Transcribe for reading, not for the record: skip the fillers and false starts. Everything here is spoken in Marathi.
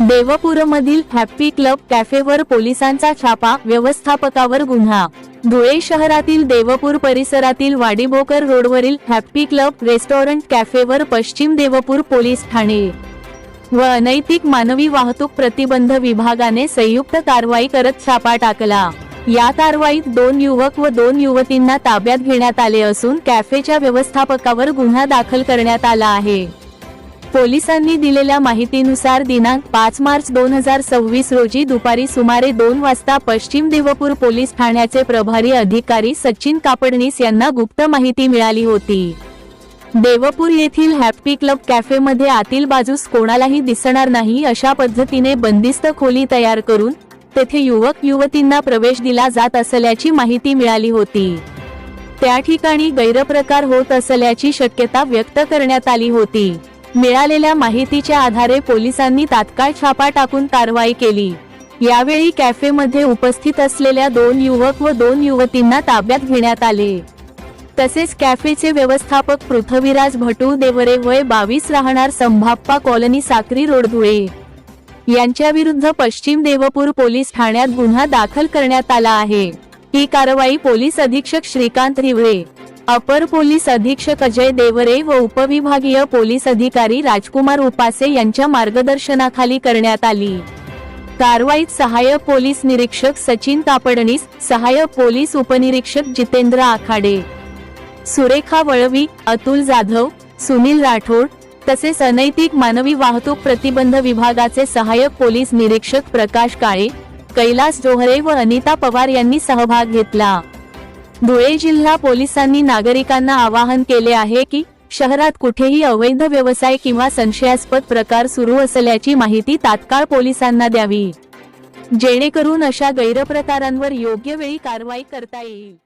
देवपूरमधील हॅपी क्लब कॅफेवर पोलिसांचा छापा, व्यवस्थापकावर गुन्हा। धुळे शहरातील देवपूर परिसरातील वाडीभोकर रोडवरील हॅपी क्लब रेस्टॉरंट कॅफेवर पश्चिम देवपूर पोलीस ठाणे व अनैतिक मानवी वाहतूक प्रतिबंध विभागाने संयुक्त कारवाई करत छापा टाकला। या कारवाईत 2 युवक व 2 युवतींना ताब्यात घेण्यात आले असून कॅफेच्या व्यवस्थापकावर गुन्हा दाखल करण्यात आला आहे। पोलिसांनी दिलेल्या माहितीनुसार दिनांक 5 मार्च 2026 रोजी दुपारी सुमारे 2 वाजता पश्चिम देवपूर पोलीस ठाण्याचे प्रभारी अधिकारी सचिन कापडणीस यांना गुप्त माहिती मिळाली होती। देवपूर येथील हॅपी क्लब कॅफेमध्ये आतील बाजूस कोणालाही दिसणार नाही अशा पद्धतीने बंदिस्त खोली तयार करून तेथे युवक युवतींना प्रवेश दिला जात असल्याची माहिती मिळाली होती। त्या ठिकाणी गैरप्रकार होत असल्याची शक्यता व्यक्त करण्यात आली होती। मिळालेल्या माहितीच्या आधारे पोलिसांनी तात्काळ छापा टाकून कारवाई केली। यावेळी कॅफेमध्ये उपस्थित असलेल्या 2 युवक व 2 युवतींना ताब्यात घेण्यात आले। तसेच कॅफेचे व्यवस्थापक पृथ्वीराज भटू देवरे वय 22 राहणार संभाप्पा कॉलनी साक्री रोड धुळे यांच्याविरुद्ध पश्चिम देवपूर पोलीस ठाण्यात गुन्हा दाखल करण्यात आला आहे। ही कारवाई पोलीस अधीक्षक श्रीकांत हिवरे, अपर पोलीस अधीक्षक अजय देवरे व उपविभागीय पोलीस अधिकारी राजकुमार उपासे यांच्या मार्गदर्शनाखाली करण्यात आली। कारवाईत सहाय्यक पोलीस निरीक्षक सचिन कापडणीस, सहाय्यक पोलीस उपनिरीक्षक जितेंद्र आखाडे, सुरेखा वळवी, अतुल जाधव, सुनील राठोड तसेच अनैतिक मानवी वाहतूक प्रतिबंध विभागाचे सहाय्यक पोलीस निरीक्षक प्रकाश काळे, कैलास जोहरे व अनिता पवार यांनी सहभाग घेतला। धुळे जिल्हा पोलिसांनी नागरिकांना आवाहन केले आहे की शहरात कुठेही अवैध व्यवसाय किंवा संशयास्पद प्रकार सुरू असल्याची माहिती तात्काळ पोलिसांना द्यावी, जेणेकरून अशा गैरप्रकारांवर योग्य वेळी कारवाई करता येईल।